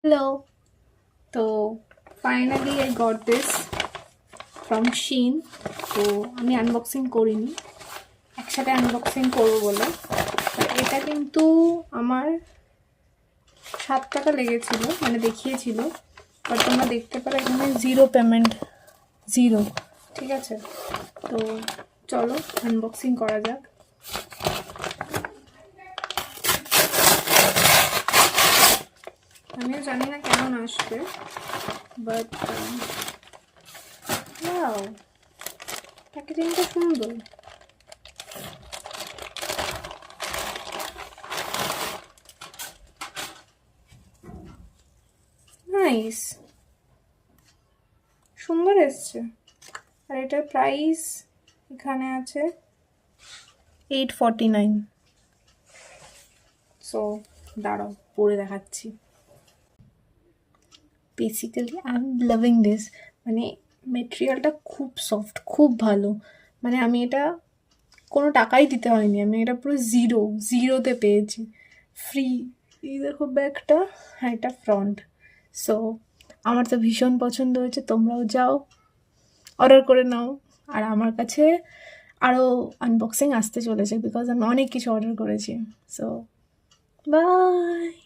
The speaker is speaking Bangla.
Hello. তো finally I got this from Shein. তো আমি আনবক্সিং করিনি, একসাথে আনবক্সিং করবো বলে। এটা কিন্তু আমার 7 টাকা লেগেছিল, মানে দেখিয়েছিল, বাট তোমরা দেখতে পারো এখানে জিরো পেমেন্ট, জিরো। ঠিক আছে, তো চলো আনবক্সিং করা যাক। আমিও জানি না কেমন আসবে, বাট ওয়াও, প্যাকেজিংটা সুন্দর। নাইস, সুন্দর এসছে। আর এটার প্রাইস এখানে আছে 849। সো দাঁড়াও পরে দেখাচ্ছি। Basically I am loving this, মানে মেটেরিয়ালটা খুব সফট, খুব ভালো। মানে আমি এটা কোনো টাকাই দিতে হয়নি, আমি এটা পুরো জিরোতে পেয়েছি, ফ্রি। এই দেখো ব্যাগটা, হ্যাঁ এটা ফ্রন্ট। সো আমার তো ভীষণ পছন্দ হয়েছে, তোমরাও যাও অর্ডার করে নাও। আর আমার কাছে আরও আনবক্সিং আসতে চলেছে, বিকজ আমি অনেক কিছু অর্ডার করেছি। So by.